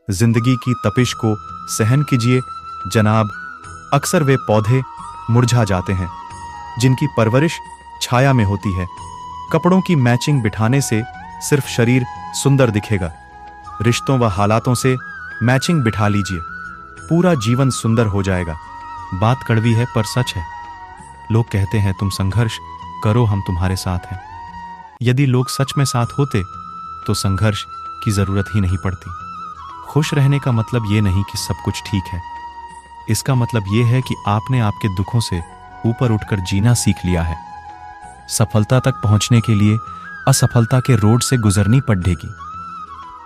जिंदगी की तपिश को सहन कीजिए जनाब। अक्सर वे पौधे मुरझा जाते हैं जिनकी परवरिश छाया में होती है। कपड़ों की मैचिंग बिठाने से सिर्फ शरीर सुंदर दिखेगा। रिश्तों व हालातों से मैचिंग बिठा लीजिए, पूरा जीवन सुंदर हो जाएगा। बात कड़वी है पर सच है। लोग कहते हैं तुम संघर्ष करो, हम तुम्हारे साथ हैं। यदि लोग सच में साथ होते तो संघर्ष की जरूरत ही नहीं पड़ती। खुश रहने का मतलब ये नहीं कि सब कुछ ठीक है। इसका मतलब ये है कि आपने आपके दुखों से ऊपर उठकर जीना सीख लिया है। सफलता तक पहुंचने के लिए असफलता के रोड से गुजरनी पड़ेगी।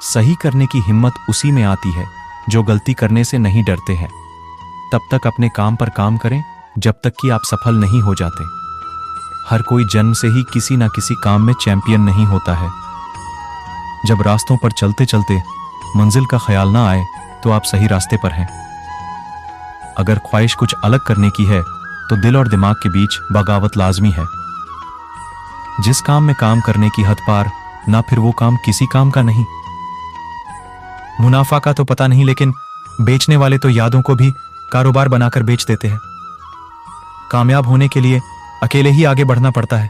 सही करने की हिम्मत उसी में आती है जो गलती करने से नहीं डरते हैं। तब तक अपने काम पर काम करें जब तक कि आप सफल नहीं हो जाते। हर कोई जन्म से ही किसी ना किसी काम में चैंपियन नहीं होता है। जब रास्तों पर चलते चलते मंजिल का ख्याल ना आए तो आप सही रास्ते पर हैं। अगर ख्वाहिश कुछ अलग करने की है तो दिल और दिमाग के बीच बगावत लाजमी है। जिस काम में काम करने की हद पार ना, फिर वो काम किसी काम का नहीं। मुनाफा का तो पता नहीं, लेकिन बेचने वाले तो यादों को भी कारोबार बनाकर बेच देते हैं। कामयाब होने के लिए अकेले ही आगे बढ़ना पड़ता है।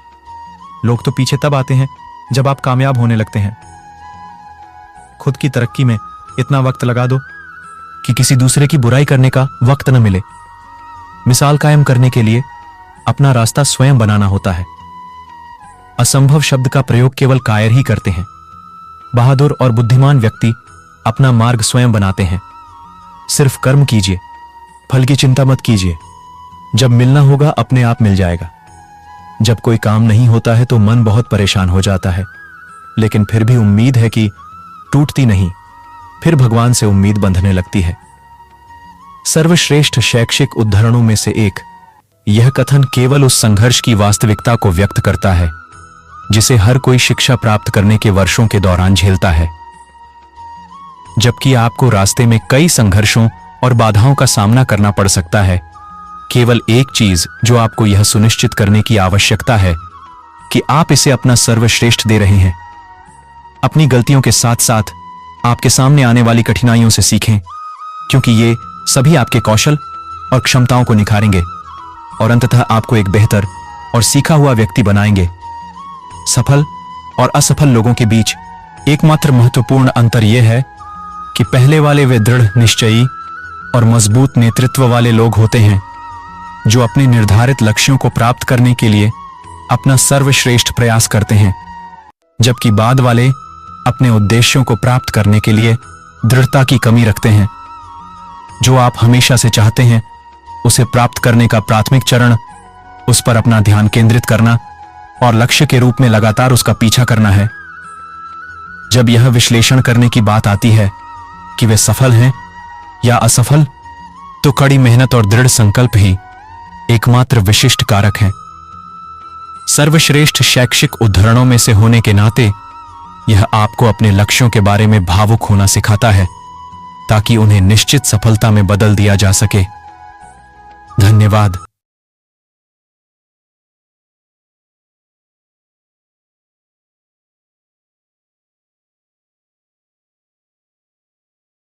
लोग तो पीछे तब आते हैं जब आप कामयाब होने लगते हैं। खुद की तरक्की में इतना वक्त लगा दो कि किसी दूसरे की बुराई करने का वक्त न मिले। मिसाल कायम करने के लिए अपना रास्ता स्वयं बनाना होता है। असंभव शब्द का प्रयोग केवल कायर ही करते हैं। बहादुर और बुद्धिमान व्यक्ति अपना मार्ग स्वयं बनाते हैं। सिर्फ कर्म कीजिए, फल की चिंता मत कीजिए। जब मिलना होगा अपने आप मिल जाएगा। जब कोई काम नहीं होता है तो मन बहुत परेशान हो जाता है, लेकिन फिर भी उम्मीद है कि टूटती नहीं। फिर भगवान से उम्मीद बंधने लगती है। सर्वश्रेष्ठ शैक्षिक उद्धरणों में से एक यह कथन केवल उस संघर्ष की वास्तविकता को व्यक्त करता है जिसे हर कोई शिक्षा प्राप्त करने के वर्षों के दौरान झेलता है। जबकि आपको रास्ते में कई संघर्षों और बाधाओं का सामना करना पड़ सकता है, केवल एक चीज जो आपको यह सुनिश्चित करने की आवश्यकता है कि आप इसे अपना सर्वश्रेष्ठ दे रहे हैं। अपनी गलतियों के साथ साथ आपके सामने आने वाली कठिनाइयों से सीखें, क्योंकि ये सभी आपके कौशल और क्षमताओं को निखारेंगे और अंततः आपको एक बेहतर और सीखा हुआ व्यक्ति बनाएंगे। सफल और असफल लोगों के बीच एकमात्र महत्वपूर्ण अंतर यह है कि पहले वाले वे दृढ़ निश्चयी और मजबूत नेतृत्व वाले लोग होते हैं जो अपने निर्धारित लक्ष्यों को प्राप्त करने के लिए अपना सर्वश्रेष्ठ प्रयास करते हैं, जबकि बाद वाले अपने उद्देश्यों को प्राप्त करने के लिए दृढ़ता की कमी रखते हैं। जो आप हमेशा से चाहते हैं उसे प्राप्त करने का प्राथमिक चरण उस पर अपना ध्यान केंद्रित करना और लक्ष्य के रूप में लगातार उसका पीछा करना है। जब यह विश्लेषण करने की बात आती है कि वे सफल हैं या असफल, तो कड़ी मेहनत और दृढ़ संकल्प ही एकमात्र विशिष्ट कारक हैं। सर्वश्रेष्ठ शैक्षिक उद्धरणों में से होने के नाते यह आपको अपने लक्ष्यों के बारे में भावुक होना सिखाता है ताकि उन्हें निश्चित सफलता में बदल दिया जा सके। धन्यवाद।